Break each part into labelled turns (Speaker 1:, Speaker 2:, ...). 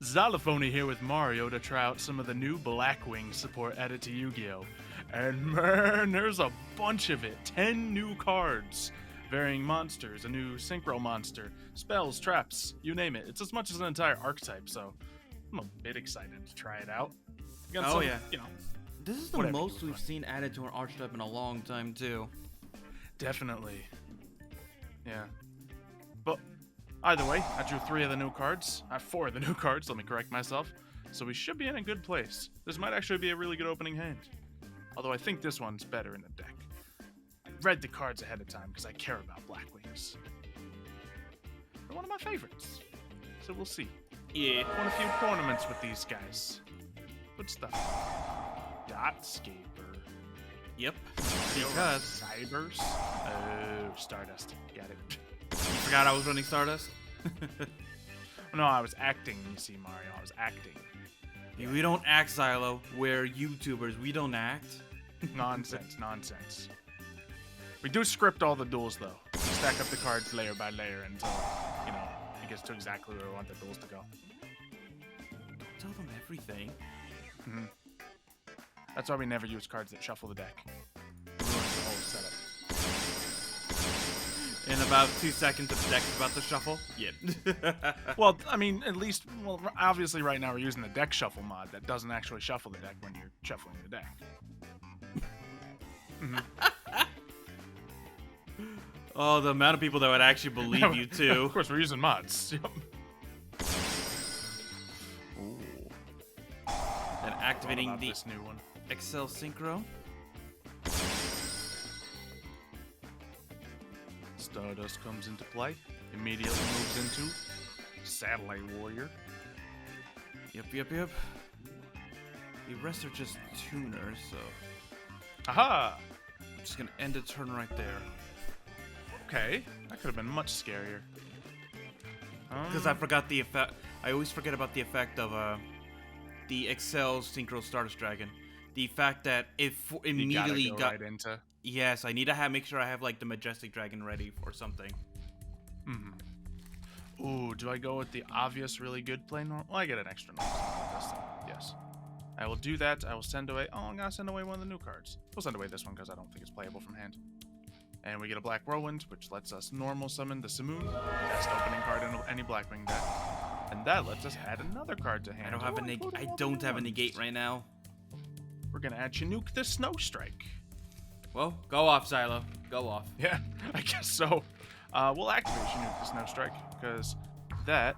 Speaker 1: Xylophoney here with Mario to try out some of the new BlackWing support added to Yu-Gi-Oh! And man, there's a bunch of it. 10 new cards. Varying monsters, a new synchro monster, spells, traps, you name it. It's as much as an entire archetype, so I'm a bit excited to try it out.
Speaker 2: Yeah.
Speaker 1: You know,
Speaker 2: This is the most we've seen added to an archetype in a long time, too.
Speaker 1: definitely. Yeah. But either way, I drew 3 of the new cards. I have 4 of the new cards, let me correct myself. So we should be in a good place. This might actually be a really good opening hand. Although I think this one's better in the deck. I read the cards ahead of time because I care about BlackWings. They're one of my favorites. So we'll see.
Speaker 2: Yeah.
Speaker 1: Won a few tournaments with these guys. Good stuff. Dotscaper.
Speaker 2: Yep. Because
Speaker 1: Cybers. Oh, Stardust. Got it.
Speaker 2: you forgot I was running Stardust?
Speaker 1: No, I was acting, you see, Mario. I was acting.
Speaker 2: We don't act, Xylo. We're YouTubers. We don't act.
Speaker 1: Nonsense. We do script all the duels, though. We stack up the cards layer by layer until, it gets to exactly where we want the duels to go.
Speaker 2: Don't tell them everything.
Speaker 1: Mm-hmm. That's why we never use cards that shuffle the deck. It ruins the whole setup.
Speaker 2: In about 2 seconds, the deck's about to shuffle. Yeah.
Speaker 1: Well, I mean, obviously right now we're using the deck shuffle mod that doesn't actually shuffle the deck when you're shuffling the deck. Mm-hmm.
Speaker 2: Oh, the amount of people that would actually believe you, too.
Speaker 1: Of course, we're using mods.
Speaker 2: Ooh. Then activating the
Speaker 1: this new one.
Speaker 2: Excel Synchro.
Speaker 1: Stardust comes into play. Immediately moves into Satellite Warrior.
Speaker 2: Yep. The rest are just tuners, so
Speaker 1: Aha!
Speaker 2: I'm just gonna end the turn right there.
Speaker 1: Okay, that could have been much scarier.
Speaker 2: Because I forgot the effect. I always forget about the effect of the Excel Synchro Stardust Dragon. The fact that it immediately got
Speaker 1: right into.
Speaker 2: Yes, I need to make sure I have like the Majestic Dragon ready or something.
Speaker 1: Ooh, do I go with the obvious really good play normal? Well, I get an extra normal with this thing. Yes. I will do that. I will send away. Oh, I'm gonna send away one of the new cards. We'll send away this one because I don't think it's playable from hand. And we get a Black Whirlwind, which lets us normal summon the Simoon, best opening card in any BlackWing deck. And that lets us add another card to hand.
Speaker 2: I don't have a negate right now.
Speaker 1: We're gonna add Chinook the Snow Strike.
Speaker 2: Well, go off, Xylo. Go off.
Speaker 1: Yeah, I guess so. We'll activate Chinook the Snow Strike, because that...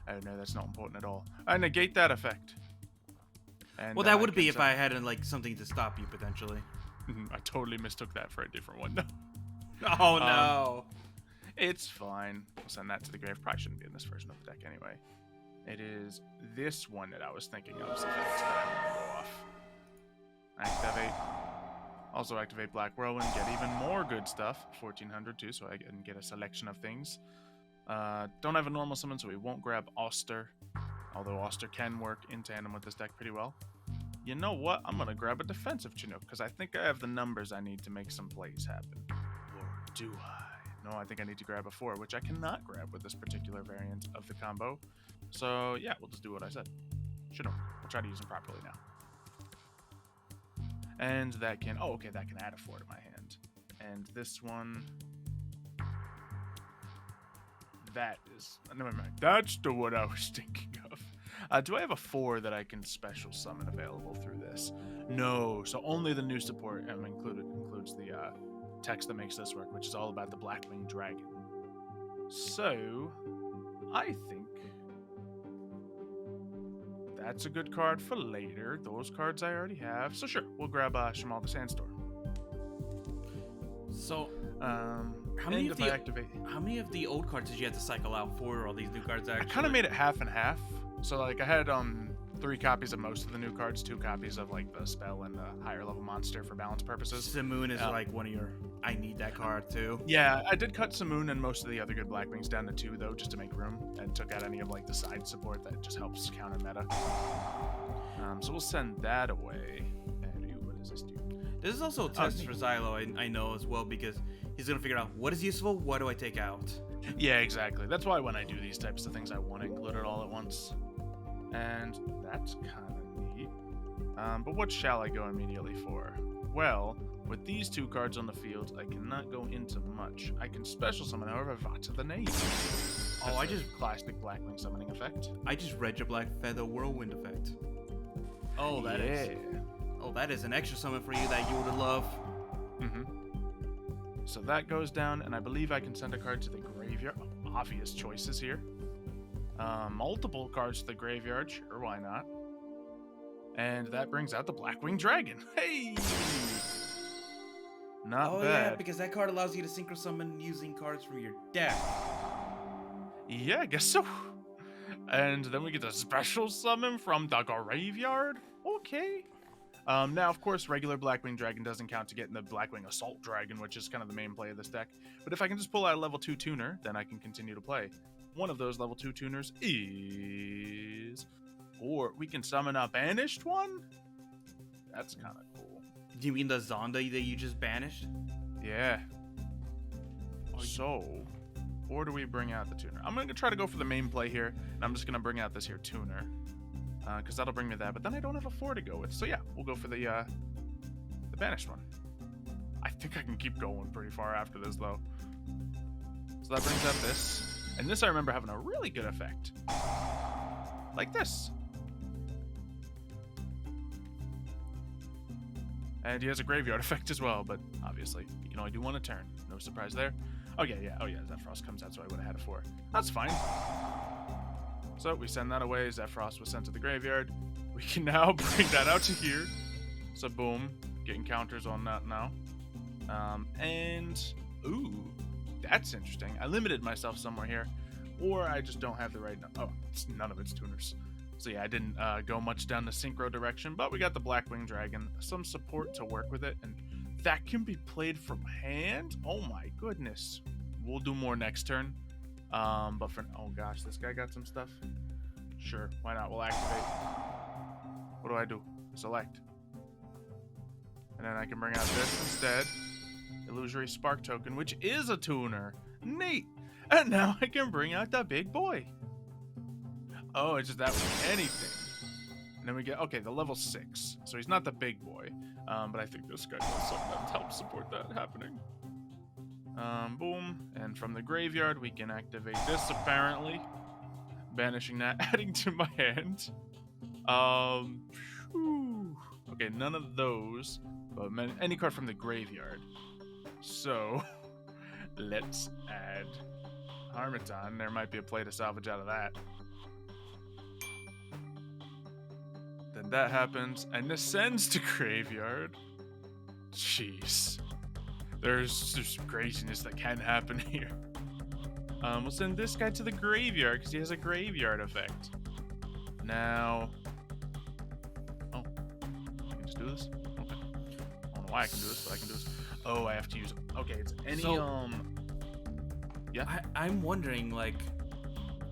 Speaker 1: Oh no, that's not important at all. I negate that effect. And,
Speaker 2: well, that would be if I had like something to stop you, potentially.
Speaker 1: I totally mistook that for a different one, though.
Speaker 2: Oh, no.
Speaker 1: It's fine. We'll send that to the grave. Probably shouldn't be in this version of the deck anyway. It is this one that I was thinking of. So that's that I want to go off. Activate. Also activate Black Whirlwind. Get even more good stuff. 1400 too, so I can get a selection of things. Don't have a normal summon, so we won't grab Auster. Although Auster can work in tandem with this deck pretty well. You know what? I'm going to grab a defensive Chinook, because I think I have the numbers I need to make some plays happen. Or do I? No, I think I need to grab a 4, which I cannot grab with this particular variant of the combo. So, yeah, we'll just do what I said. Chinook. We'll try to use them properly now. And that can... Oh, okay, that can add a 4 to my hand. And this one... That is... Never mind. That's the one I was thinking of. Do I have a 4 that I can special summon available through this? No. So only the new support includes the text that makes this work, which is all about the BlackWing Dragon. So, I think that's a good card for later. Those cards I already have. So sure, we'll grab Shamal the Sandstorm.
Speaker 2: So,
Speaker 1: how many of
Speaker 2: the old cards did you have to cycle out for all these new cards actually?
Speaker 1: I kind of made it half and half. So like I had 3 copies of most of the new cards, 2 copies of like the spell and the higher level monster for balance purposes.
Speaker 2: Simoon is like one of your... I need that card too.
Speaker 1: Yeah, I did cut Simoon and most of the other good BlackWings down to 2 though, just to make room, and took out any of like the side support that just helps counter meta. So we'll send that away. And what does this do?
Speaker 2: This is also a test for Xylo, I know as well, because he's gonna figure out what is useful, what do I take out.
Speaker 1: Yeah, exactly. That's why when I do these types of things, I want to include it all at once. And that's kind of neat. But what shall I go immediately for? Well, with these 2 cards on the field, I cannot go into much. I can special summon, however, Vata the Knave.
Speaker 2: Oh, I just
Speaker 1: classic BlackWing summoning effect.
Speaker 2: I just read your Black Feather Whirlwind effect. Oh, that is an extra summon for you that you would love.
Speaker 1: Mm-hmm. So that goes down, and I believe I can send a card to the graveyard. Obvious choices here. Multiple cards to the graveyard. Sure, why not? And that brings out the BlackWing Dragon. Hey! Not bad.
Speaker 2: Yeah, because that card allows you to synchro summon using cards from your deck.
Speaker 1: Yeah, I guess so. And then we get a special summon from the graveyard. Okay. Now, of course, regular BlackWing Dragon doesn't count to getting the BlackWing Assault Dragon, which is kind of the main play of this deck. But if I can just pull out a level 2 tuner, then I can continue to play. One of those level 2 tuners is... Or we can summon a banished one? That's kind of cool.
Speaker 2: Do you mean the Zonda that you just banished?
Speaker 1: Yeah. So, or do we bring out the tuner? I'm going to try to go for the main play here, and I'm just going to bring out this here tuner. Because that'll bring me that, but then I don't have a 4 to go with. So yeah, we'll go for the banished one. I think I can keep going pretty far after this, though. So that brings out this. And this I remember having a really good effect. Like this. And he has a graveyard effect as well, but obviously, he can only do 1 a turn. No surprise there. Oh yeah, Zephyros comes out, so I would have had a 4. That's fine. So we send that away. Zephyros was sent to the graveyard. We can now bring that out to here. So boom, getting counters on that now. Ooh, that's interesting. I limited myself somewhere here, or I just don't have the right. None of it's tuners. So yeah, I didn't go much down the synchro direction, but we got the BlackWing Dragon, some support to work with it, and that can be played from hand. Oh my goodness, we'll do more next turn. But for oh gosh, this guy got some stuff. Sure, why not? We'll activate. What do I do? Select. And then I can bring out this instead. Illusory Spark Token, which is a tuner. Neat. And now I can bring out the big boy. Oh, it's just that with anything. And then we get, okay, the level 6. So he's not the big boy. But I think this guy does something that helps support that happening. Boom. And from the graveyard, we can activate this, apparently. Banishing that, adding to my hand. Okay, none of those. But any card from the graveyard. So, let's add Harmattan. There might be a play to salvage out of that. Then that happens, and this sends to graveyard. Jeez. There's some craziness that can happen here. We'll send this guy to the graveyard because he has a graveyard effect. Now, oh, I can just do this. Okay. I don't know why I can do this, but I can do this. Oh, I have to use. Okay, it's any Yeah.
Speaker 2: I'm wondering like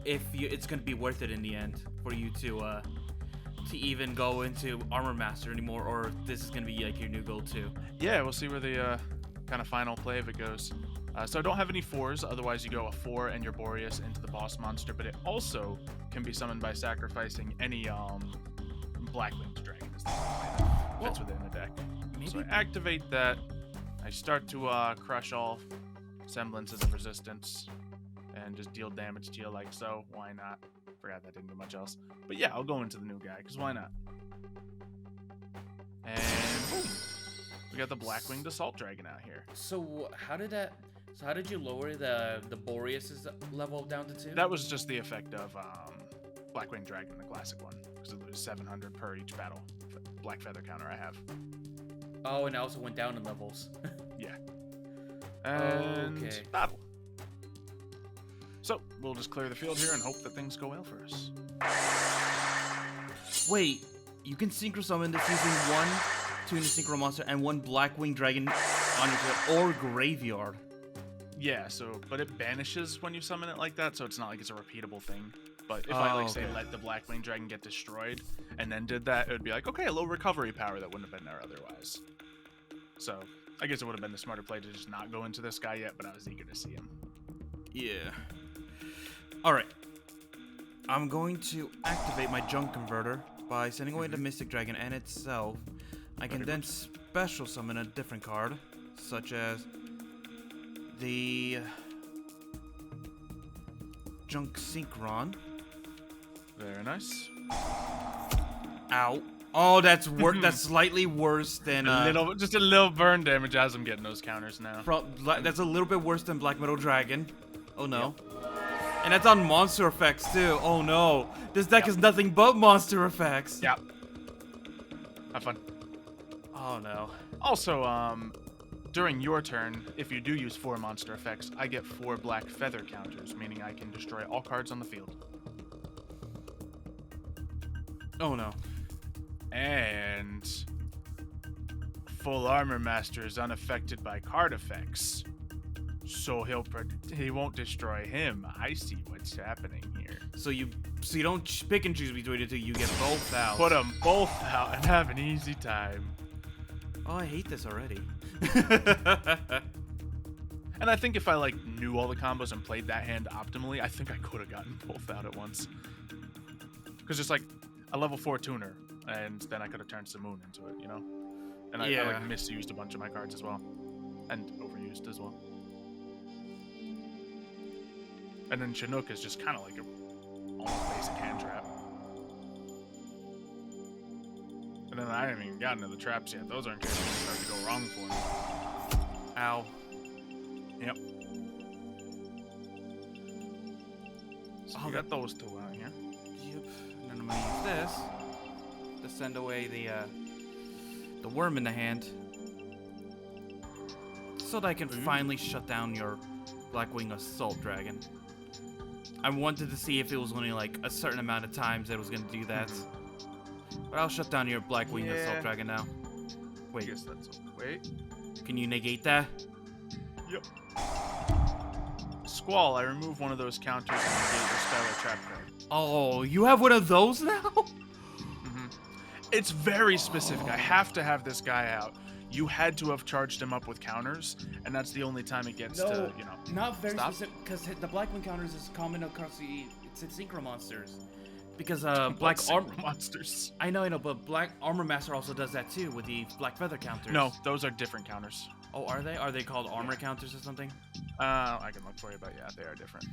Speaker 2: if it's gonna be worth it in the end for you to even go into Armor Master anymore, or if this is gonna be like your new goal too.
Speaker 1: Yeah, we'll see where the kind of final play of it goes. So I don't have any 4s, otherwise you go a 4 and your Boreas into the boss monster, but it also can be summoned by sacrificing any BlackWing Dragon is the only way that fits within the deck.
Speaker 2: Maybe.
Speaker 1: So I activate that, I start to crush all semblances of resistance, and just deal damage to you like so. Why not? Forgot that didn't do much else. But yeah, I'll go into the new guy, because why not? And boom! We got the BlackWinged Assault Dragon out here.
Speaker 2: So how did you lower the Boreas' level down to 2?
Speaker 1: That was just the effect of BlackWing Dragon, the classic one, because it was 700 per each battle. Black Feather counter I have.
Speaker 2: Oh, and it also went down in levels.
Speaker 1: Yeah. And
Speaker 2: okay.
Speaker 1: Battle. So we'll just clear the field here and hope that things go well for us.
Speaker 2: Wait, you can synchro summon this using 1 Tuna Synchro Monster and 1 BlackWing Dragon on your field or graveyard.
Speaker 1: Yeah, but it banishes when you summon it like that, so it's not like it's a repeatable thing. But if I say let the BlackWing Dragon get destroyed and then did that, it would be like, okay, a low recovery power that wouldn't have been there otherwise. So I guess it would have been the smarter play to just not go into this guy yet, but I was eager to see him.
Speaker 2: Yeah. Alright. I'm going to activate my junk converter by sending away the Mystic Dragon and itself. I can then special summon a different card, such as the Junk Synchron.
Speaker 1: Very nice.
Speaker 2: Ow. Oh, that's that's slightly worse than
Speaker 1: just a little burn damage as I'm getting those counters now.
Speaker 2: That's a little bit worse than Black Metal Dragon. Oh no. Yep. And that's on monster effects too. Oh no. This deck is nothing but monster effects.
Speaker 1: Yep. Have fun.
Speaker 2: Oh no.
Speaker 1: Also, during your turn, if you do use 4 monster effects, I get 4 black feather counters, meaning I can destroy all cards on the field.
Speaker 2: Oh no.
Speaker 1: And Full Armor Master is unaffected by card effects, so he won't destroy him. I see what's happening here.
Speaker 2: So you don't pick and choose between the two. You get both out.
Speaker 1: Put them both out and have an easy time.
Speaker 2: Oh, I hate this already.
Speaker 1: And I think if I knew all the combos and played that hand optimally, I think I could have gotten both out at once. Because just a level 4 tuner, and then I could have turned Simoon into it, you know? And I misused a bunch of my cards as well. And overused as well. And then Chinook is just kind of like a almost basic hand trap. And then I haven't even gotten to the traps yet. Those aren't going to start to go wrong for me.
Speaker 2: Ow.
Speaker 1: Yep. So we got those 2 out here.
Speaker 2: Yep. And then I'm gonna use this to send away the worm in the hand, so that I can finally shut down your BlackWing Assault Dragon. I wanted to see if it was only a certain amount of times that it was gonna do that. But I'll shut down your BlackWing Assault Dragon now. Wait.
Speaker 1: I guess that's wait.
Speaker 2: Can you negate that?
Speaker 1: Yep. Squall, I remove one of those counters and negate your Skylar Trap card.
Speaker 2: Oh, you have one of those now?
Speaker 1: It's very specific. I have to have this guy out. You had to have charged him up with counters, and that's the only time it gets to,
Speaker 2: not very
Speaker 1: stop.
Speaker 2: specific, because the BlackWing counters is common across it's Synchro Monsters. Because Black Armor
Speaker 1: Monsters.
Speaker 2: I know, but Black Armor Master also does that too with the Black Feather counters.
Speaker 1: No, those are different counters.
Speaker 2: Oh, are they? Are they called armor counters or something?
Speaker 1: I can look for you, but yeah, they are different.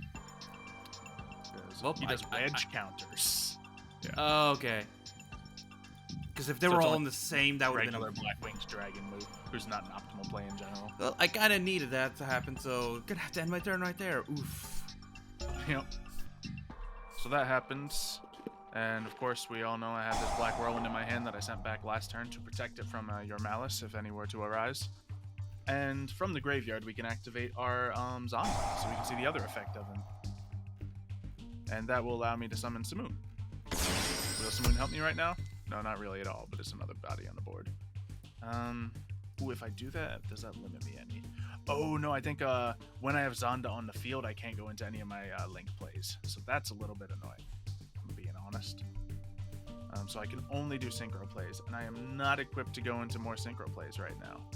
Speaker 1: Well, he does wedge counters. Yeah.
Speaker 2: Oh, okay. Because if they were all in the same, that would have been
Speaker 1: a BlackWing's Dragon move, who's not an optimal play in general.
Speaker 2: Well, I kind of needed that to happen, so gonna have to end my turn right there. Oof.
Speaker 1: Yep. So that happens, and of course we all know I have this Black Whirlwind in my hand that I sent back last turn to protect it from your malice if any were to arise. And from the graveyard we can activate our zombie, so we can see the other effect of him. And that will allow me to summon Simoon. Will Simoon help me right now? No, not really at all, but it's another body on the board. Ooh, if I do that, does that limit me any? Oh, no, I think when I have Zonda on the field, I can't go into any of my Link plays. So that's a little bit annoying, if I'm being honest. So I can only do Synchro plays, and I am not equipped to go into more Synchro plays right now.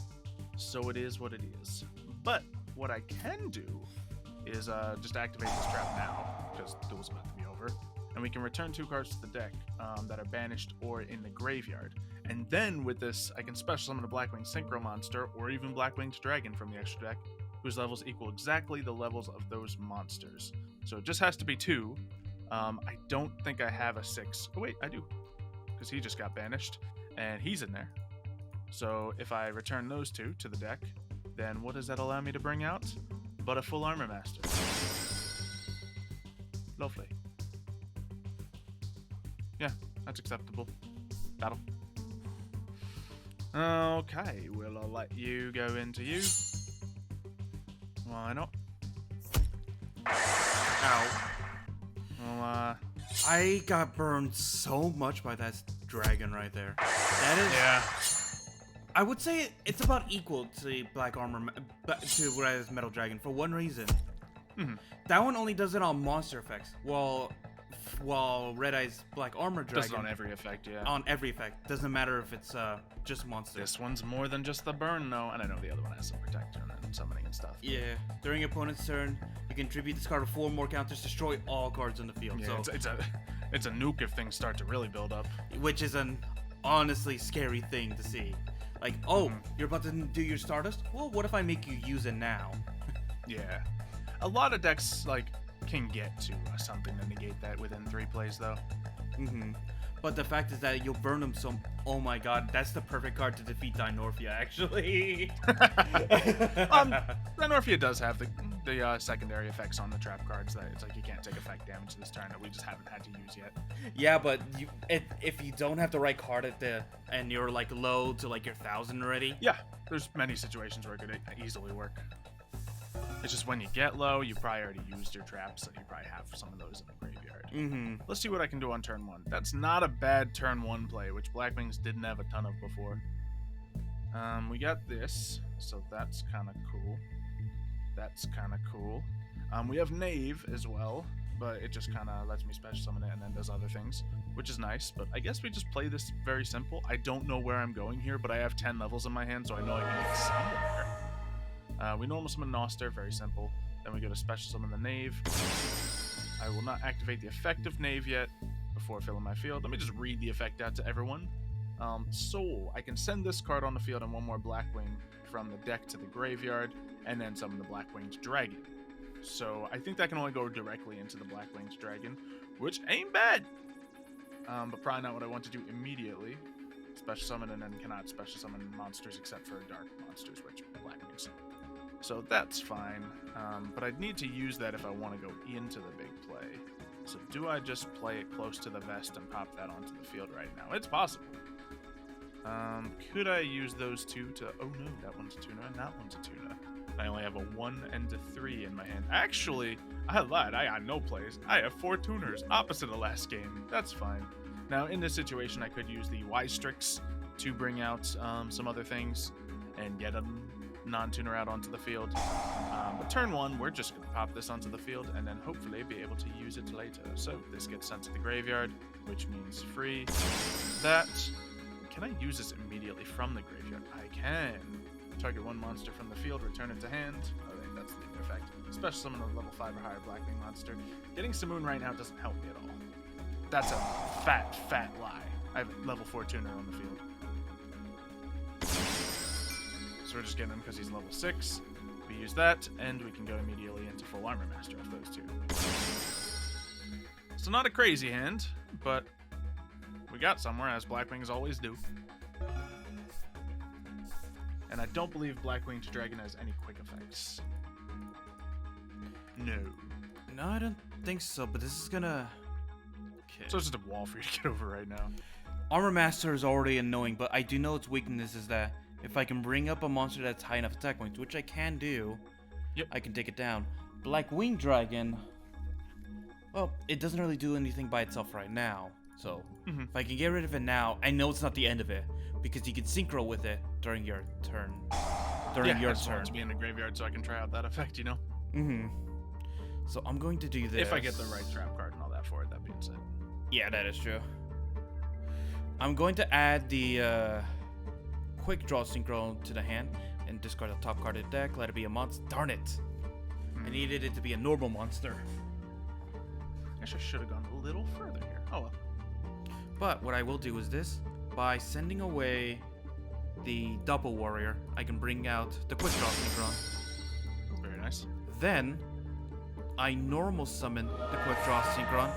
Speaker 1: So it is what it is. But what I can do is just activate this trap now, because duel's about to be over. And we can return 2 cards to the deck that are banished or in the graveyard. And then with this, I can special summon a BlackWing Synchro Monster or even BlackWinged Dragon from the extra deck, whose levels equal exactly the levels of those monsters. So it just has to be 2. I don't think I have a 6. Oh wait, I do, because he just got banished, and he's in there. So if I return those 2 to the deck, then what does that allow me to bring out? But a Full Armor Master. Lovely. Yeah, that's acceptable. Battle. Okay, will I let you go into you? Why not? Ow. Well,
Speaker 2: I got burned so much by that dragon right there. That is...
Speaker 1: Yeah.
Speaker 2: I would say it's about equal to the Black Armor... to Rise Metal Dragon for one reason. That one only does it on monster effects, while while Red Eye's Black Armor Dragon
Speaker 1: Does it on every effect, yeah.
Speaker 2: on every effect. Doesn't matter if it's just monster.
Speaker 1: This one's more than just the burn, though, and I know the other one has some protection and summoning and stuff.
Speaker 2: Yeah. During your opponent's turn, you can tribute this card with 4 more counters, destroy all cards on the field.
Speaker 1: Yeah,
Speaker 2: So
Speaker 1: it's a nuke if things start to really build up.
Speaker 2: which is an honestly scary thing to see. Like, oh, you're about to do your Stardust? Well, what if I make you use it now?
Speaker 1: Yeah. A lot of decks, like, can get to something to negate that within 3 plays, though.
Speaker 2: But the fact is that you'll burn them so... Oh my god, that's the perfect card to defeat Dinorphia, actually.
Speaker 1: Dinorphia does have the secondary effects on the trap cards that it's like you can't take effect damage this turn that we just haven't had to use yet.
Speaker 2: Yeah, but if you don't have the right card and you're like low to like your 1,000 already.
Speaker 1: Yeah, there's many situations where it could easily work. It's just when you get low, you probably already used your traps, and you probably have some of those in the graveyard. Let's see what I can do on turn 1. That's not a bad turn 1 play, which BlackWings didn't have a ton of before. We got this, so that's kind of cool. That's kind of cool. We have Knave as well, but it just kind of lets me special summon it and then does other things, which is nice. But I guess we just play this very simple. I don't know where I'm going here, but I have 10 levels in my hand, so I know I can get somewhere. We normal summon Noster, very simple. Then we go to special summon the Knave. I will not activate the effect of Knave yet before filling my field. Let me just read the effect out to everyone. Soul. I can send this card on the field and 1 more BlackWing from the deck to the graveyard, and then summon the BlackWinged Dragon. So I think that can only go directly into the BlackWinged Dragon, which ain't bad. But probably not what I want to do immediately. Special summon and then cannot special summon monsters except for dark monsters, which BlackWings. So that's fine, but I'd need to use that if I want to go into the big play. So do I just play it close to the vest and pop that onto the field right now? It's possible. Could I use those 2 to... Oh no, that one's a tuna and that one's a tuna. I only have a 1 and a 3 in my hand. Actually, I lied. I got no plays. I have 4 tuners, opposite of last game. That's fine. Now, in this situation, I could use the Y-Strix to bring out some other things and get a non-tuner out onto the field. But turn 1, we're just going to pop this onto the field and then hopefully be able to use it later. So this gets sent to the graveyard, which means free. That... Can I use this immediately from the graveyard? I can. Target 1 monster from the field, return it to hand. I think that's the effect. Special summon a level 5 or higher BlackWing monster. Getting Simoon right now doesn't help me at all. That's a fat lie. I have a level 4 tuner on the field. So we're just getting him because he's level 6. We use that, and we can go immediately into full Armor Master off those 2. So not a crazy hand, but we got somewhere, as BlackWings always do. And I don't believe BlackWinged Dragon has any quick effects. No.
Speaker 2: No, I don't think so, but this is gonna... Okay.
Speaker 1: So it's just a wall for you to get over right now.
Speaker 2: Armor Master is already annoying, but I do know its weakness is that if I can bring up a monster that's high enough attack points, which I can do, I can take it down. BlackWing Dragon, well, it doesn't really do anything by itself right now. So, if I can get rid of it now, I know it's not the end of it, because you can synchro with it during your turn. During your turn.
Speaker 1: To be in the graveyard so I can try out that effect, you know?
Speaker 2: So I'm going to do this.
Speaker 1: If I get the right trap card and all that for it, that being said.
Speaker 2: Yeah, that is true. I'm going to add the quick draw synchro to the hand and discard the top card of the deck. Let it be a monster. Darn it! I needed it to be a normal monster.
Speaker 1: I guess I should have gone a little further here. Oh well.
Speaker 2: But what I will do is this. By sending away the double warrior, I can bring out the quick draw synchron.
Speaker 1: Very nice.
Speaker 2: Then, I normal summon the quick draw synchron.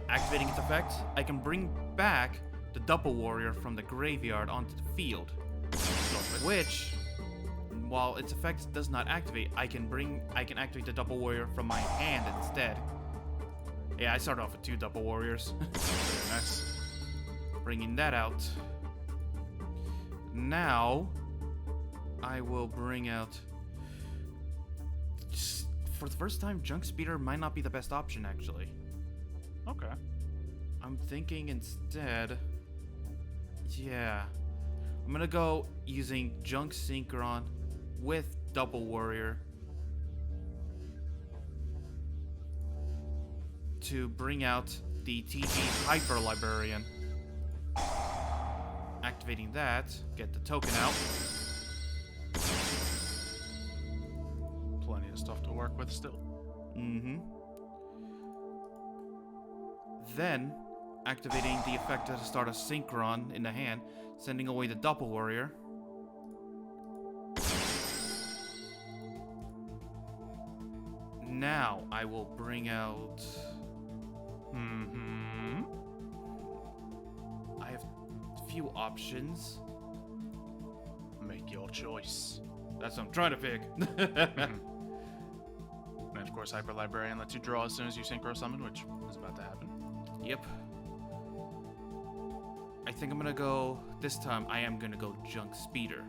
Speaker 2: Activating its effect, I can bring back the double warrior from the graveyard onto the field. Which, while its effect does not activate, I can activate the double warrior from my hand instead. Yeah, I started off with 2 double warriors.
Speaker 1: Very nice.
Speaker 2: Bringing that out. Now, I will bring out... Just for the first time, Junk Speeder might not be the best option, actually.
Speaker 1: Okay.
Speaker 2: I'm thinking instead... Yeah. I'm gonna go using Junk Synchron with Double Warrior to bring out the TG Hyper Librarian. Activating that, get the token out.
Speaker 1: Plenty of stuff to work with still.
Speaker 2: Mm-hmm. Then, activating the effect to start a Synchron in the hand, sending away the Doppel Warrior. Now, I will bring out... I have a few options.
Speaker 1: Make your choice.
Speaker 2: That's what I'm trying to pick.
Speaker 1: And of course, Hyper Librarian lets you draw as soon as you Synchro Summon, which is about to happen.
Speaker 2: Yep. I think I'm gonna go... This time, I am gonna go Junk Speeder.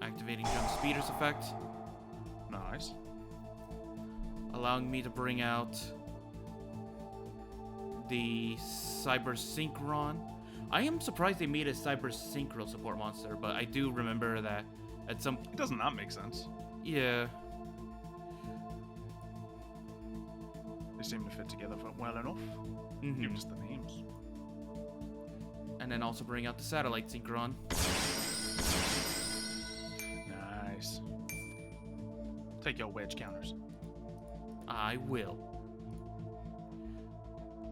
Speaker 2: Activating Junk Speeder's effect.
Speaker 1: Nice.
Speaker 2: Allowing me to bring out the Cyber Synchron. I am surprised they made a Cyber Synchro support monster, but I do remember that at some...
Speaker 1: It does not make sense.
Speaker 2: Yeah.
Speaker 1: They seem to fit together well enough. Even just the names.
Speaker 2: And then also bring out the Satellite Synchron.
Speaker 1: Nice. Take your wedge counters.
Speaker 2: I will.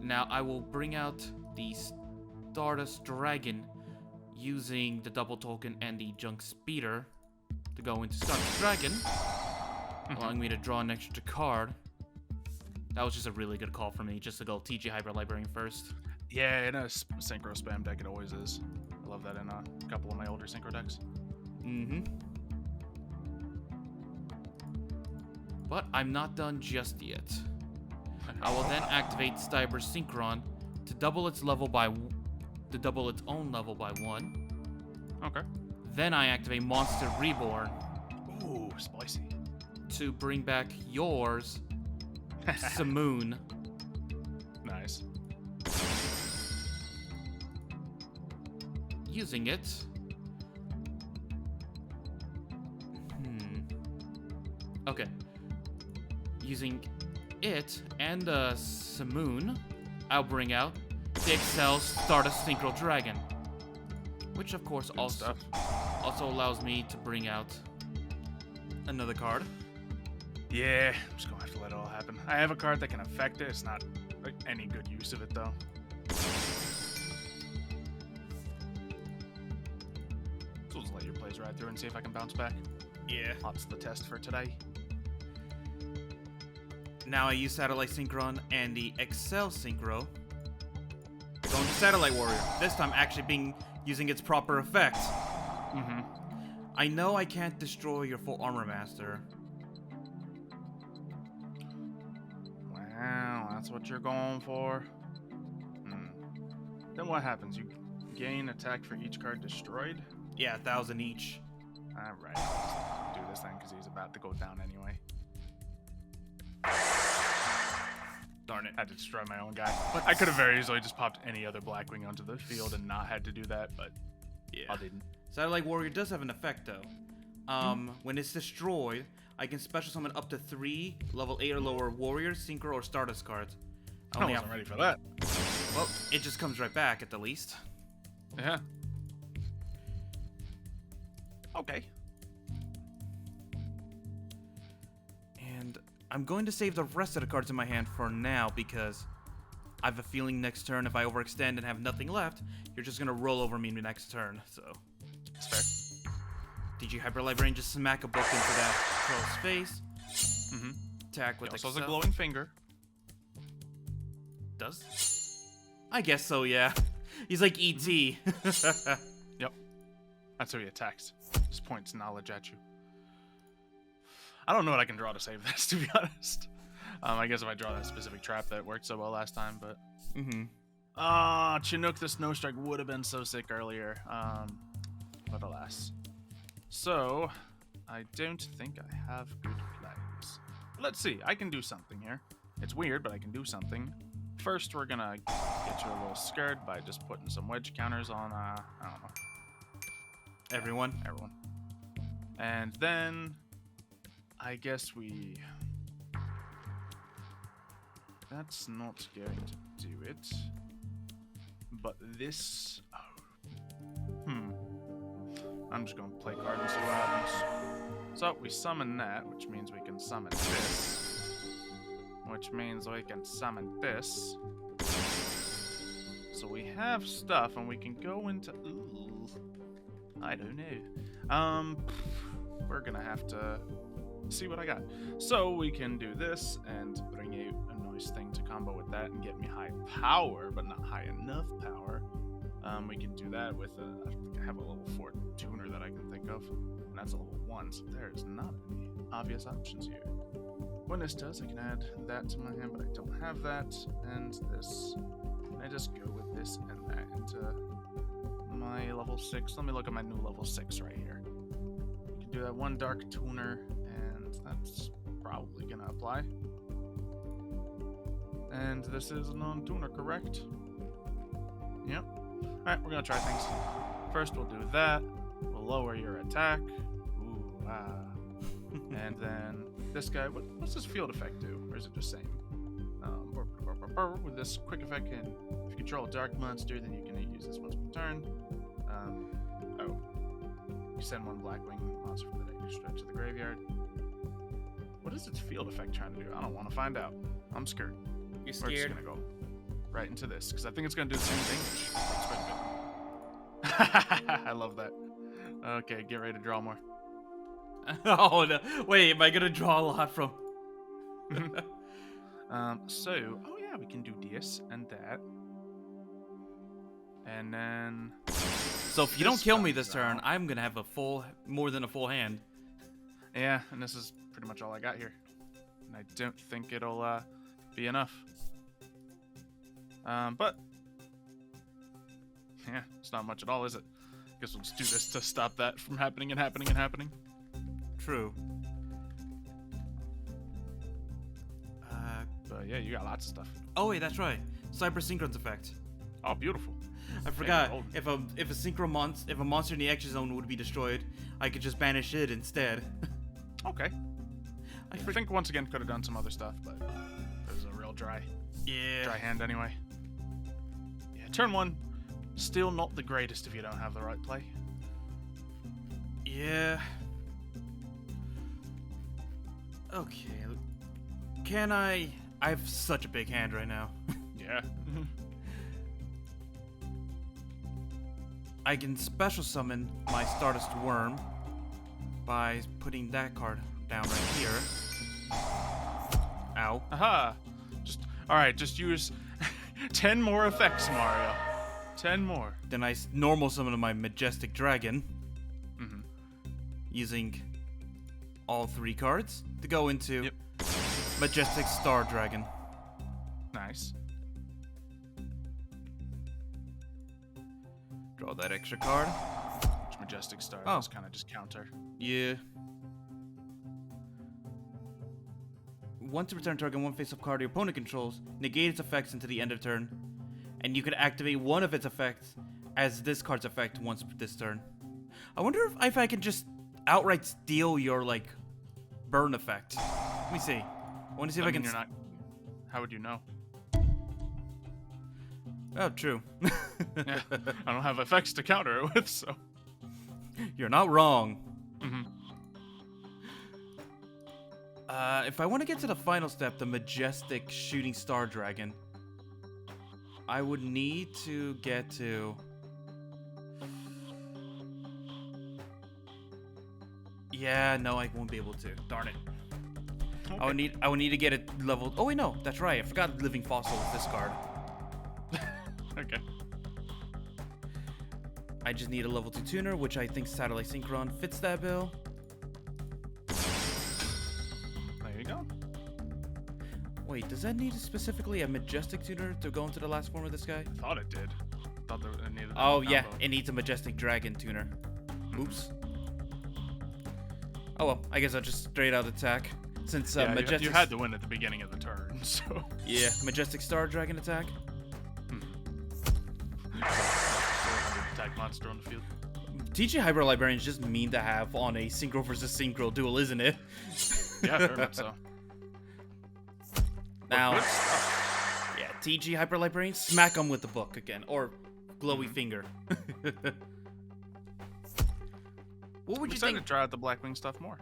Speaker 2: Now I will bring out the Stardust Dragon using the double token and the Junk Speeder to go into Stardust Dragon, allowing me to draw an extra card. That was just a really good call for me, just to go TG Hyper Librarian first.
Speaker 1: Yeah, in a Synchro Spam deck it always is. I love that in a couple of my older Synchro decks.
Speaker 2: But I'm not done just yet. I will then activate Cyber Synchron to double its level by double its own level by 1.
Speaker 1: Okay.
Speaker 2: Then I activate Monster Reborn
Speaker 1: Ooh, spicy.
Speaker 2: to bring back yours, Simoon.
Speaker 1: Nice.
Speaker 2: Using it. Okay. Using it and Simoon, I'll bring out the Excel Stardust Synchro Dragon, which of course also allows me to bring out another card.
Speaker 1: Yeah, I'm just gonna have to let it all happen. I have a card that can affect it. It's not like any good use of it though. So just let your plays ride through and see if I can bounce back.
Speaker 2: Yeah.
Speaker 1: That's the test for today.
Speaker 2: Now I use Satellite Synchron and the Excel Synchro. Going to Satellite Warrior. This time actually using its proper effect. I know I can't destroy your full Armor Master.
Speaker 1: Wow, that's what you're going for? Then what happens? You gain attack for each card destroyed?
Speaker 2: Yeah, 1,000 each.
Speaker 1: Alright, I'll just do this then because he's about to go down anyway. Darn it, I had to destroy my own guy. But I could have very easily just popped any other BlackWing onto the field and not had to do that, but yeah, I didn't.
Speaker 2: Satellite Warrior does have an effect though. When it's destroyed, I can special summon up to 3 level 8 or lower Warriors, Synchro, or Stardust cards.
Speaker 1: I wasn't ready for that.
Speaker 2: Well, it just comes right back at the least.
Speaker 1: Yeah. Okay.
Speaker 2: And I'm going to save the rest of the cards in my hand for now because I have a feeling next turn if I overextend and have nothing left, you're just going to roll over me in the next turn, so.
Speaker 1: That's fair.
Speaker 2: DG Hyper Librarian just smack a book into that troll's face. Attack with
Speaker 1: Also
Speaker 2: Excel.
Speaker 1: has a glowing finger.
Speaker 2: Does? I guess so, yeah. He's like E.T.
Speaker 1: Yep. That's how he attacks. Just points knowledge at you. I don't know what I can draw to save this, to be honest. I guess if I draw that specific trap that worked so well last time, but... Chinook the Snowstrike would have been so sick earlier. But alas. So, I don't think I have good plays. Let's see, I can do something here. It's weird, but I can do something. First, we're gonna get you a little scared by just putting some wedge counters on, I don't know.
Speaker 2: Everyone.
Speaker 1: And then, I guess we that's not going to do it. But this... Oh. I'm just going to play card and see what happens. So, we summon that, which means we can summon this. Which means we can summon this. So we have stuff, and we can go into... Ooh, I don't know. We're gonna have to see what I got. So we can do this, and bring out a nice thing to combo with that, and get me high power, but not high enough power. We can do that with I think I have a level 4 tuner that I can think of, and that's a level 1, so there's not any obvious options here. When this does, I can add that to my hand, but I don't have that, and this. I just go with this and that into my level 6. Let me look at my new level 6 right here. You can do that 1 dark tuner, and that's probably gonna apply. And this is a non-tuner, correct? Yep. Alright, we're gonna try things. First, we'll do that. We'll lower your attack. Ooh, and then this guy, what's this field effect do? Or is it just same? With this quick effect, if you control a dark monster, then you can use this once per turn. You send 1 BlackWing monster for the day straight to the graveyard. What is its field effect trying to do? I don't want to find out. I'm scared.
Speaker 2: You're
Speaker 1: We're just
Speaker 2: scared?
Speaker 1: gonna go right into this, because I think it's gonna do the same thing. Which looks pretty good. I love that. Okay, get ready to draw more.
Speaker 2: Oh no! Wait, am I gonna draw a lot from?
Speaker 1: Oh yeah, we can do this and that. And then...
Speaker 2: So if you don't kill me this
Speaker 1: comes
Speaker 2: turn,
Speaker 1: out.
Speaker 2: I'm gonna have more than a full hand.
Speaker 1: Yeah, and this is pretty much all I got here. And I don't think it'll be enough. But... Yeah, it's not much at all, is it? Guess we'll just do this to stop that from happening and happening and happening.
Speaker 2: True.
Speaker 1: But yeah, you got lots of stuff.
Speaker 2: Oh wait, that's right. Cyber Synchron's effect.
Speaker 1: Oh, beautiful.
Speaker 2: I forgot.
Speaker 1: hold.
Speaker 2: If a monster in the action zone would be destroyed, I could just banish it instead.
Speaker 1: Okay. I think once again could have done some other stuff, but it was a real dry hand anyway. Yeah, turn 1, still not the greatest if you don't have the right play.
Speaker 2: Yeah. Okay. Can I have such a big hand right now.
Speaker 1: Yeah.
Speaker 2: I can special summon my Stardust Worm by putting that card down right here. Ow.
Speaker 1: Aha! Alright, just use 10 more effects, Mario. 10 more.
Speaker 2: Then I normal summon my Majestic Dragon.
Speaker 1: Mm-hmm.
Speaker 2: Using all 3 cards to go into
Speaker 1: Yep.
Speaker 2: Majestic Star Dragon.
Speaker 1: Nice.
Speaker 2: Draw that extra card.
Speaker 1: Which Majestic Star
Speaker 2: Oh.
Speaker 1: is kind of just counter.
Speaker 2: Yeah. Once a return target 1 face-up card your opponent controls, negate its effects until the end of turn. And you can activate one of its effects as this card's effect once this turn. I wonder if I can just outright steal your, like, burn effect. Let me see. I want to see if I can...
Speaker 1: You're not... How would you know?
Speaker 2: Oh, true.
Speaker 1: Yeah, I don't have effects to counter it with, so...
Speaker 2: You're not wrong.
Speaker 1: Mm-hmm.
Speaker 2: If I want to get to the final step, the Majestic Shooting Star Dragon, I would need to get to... Yeah, no, I won't be able to. Darn it.
Speaker 1: Okay.
Speaker 2: I would need to get it leveled. Oh wait, no, that's right. I forgot Living Fossil with this card.
Speaker 1: Okay.
Speaker 2: I just need a level 2 tuner, which I think Satellite Synchron fits that bill.
Speaker 1: There you go.
Speaker 2: Wait, does that need specifically a Majestic tuner to go into the last form of this guy?
Speaker 1: I thought it did. Thought that it needed
Speaker 2: Oh
Speaker 1: a
Speaker 2: yeah,
Speaker 1: combo.
Speaker 2: it needs a Majestic Dragon tuner. Oops. Oh well, I guess I'll just straight out attack. Since
Speaker 1: Yeah,
Speaker 2: Majestic...
Speaker 1: you had to win at the beginning of the turn, so...
Speaker 2: Yeah, Majestic Star Dragon attack.
Speaker 1: 400 attack monster on the field.
Speaker 2: TJ Hybrid Librarian is just mean to have on a synchro versus synchro duel, isn't it?
Speaker 1: Yeah, very much so.
Speaker 2: Now,
Speaker 1: Good stuff.
Speaker 2: TG Hyper Librarian, smack him with the book again, or glowy finger. What would you
Speaker 1: excited
Speaker 2: think?
Speaker 1: to try out the BlackWing stuff more.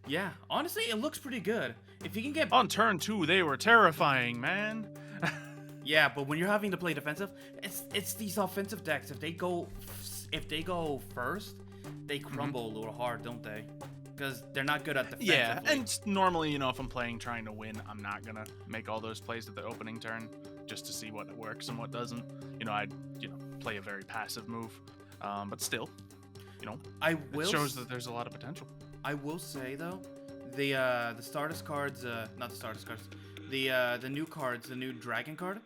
Speaker 2: Yeah, honestly, it looks pretty good. If you can get
Speaker 1: On turn 2, they were terrifying, man.
Speaker 2: yeah, but when you're having to play defensive, it's these offensive decks. If they go first, they crumble a little hard, don't they? Because they're not good at defensively.
Speaker 1: Yeah, and normally, you know, if I'm playing trying to win, I'm not gonna make all those plays at the opening turn just to see what works and what doesn't. You know, I'd play a very passive move, but still, you know, it shows that there's a lot of potential.
Speaker 2: I will say though, the Stardust cards, not the Stardust cards, the new cards, the new Dragon card.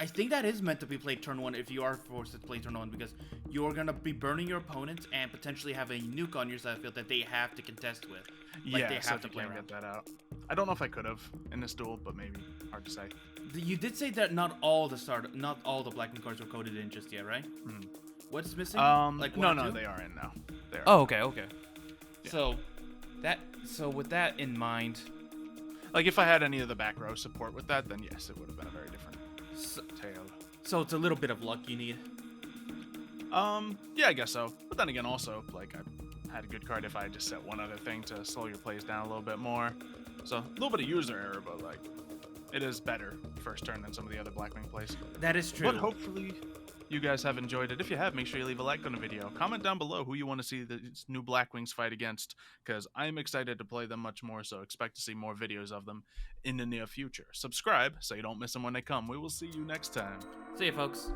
Speaker 2: I think that is meant to be played turn 1 if you are forced to play turn 1, because you're gonna be burning your opponents and potentially have a nuke on your side of the field that they have to contest with. Like they have to play around.
Speaker 1: Get that out. I don't know if I could have in this duel, but maybe. Hard to say.
Speaker 2: You did say that not all the BlackWing cards were coded in just yet, right? What's missing? Like
Speaker 1: no, they are in now. They are.
Speaker 2: Oh, okay.
Speaker 1: Yeah.
Speaker 2: So with that in mind,
Speaker 1: like if I had any of the back row support with that, then yes, it would have been a very different tale.
Speaker 2: So it's a little bit of luck you need.
Speaker 1: Yeah, I guess so. But then again, also, like, I had a good card if I just set one other thing to slow your plays down a little bit more. So, a little bit of user error, but, like, it is better first turn than some of the other BlackWing plays.
Speaker 2: That is true.
Speaker 1: But hopefully you guys have enjoyed it. If you have, make sure you leave a like on the video. Comment down below who you want to see the new BlackWings fight against, because I'm excited to play them much more, so expect to see more videos of them in the near future. Subscribe so you don't miss them when they come. We will see you next time.
Speaker 2: See ya, folks.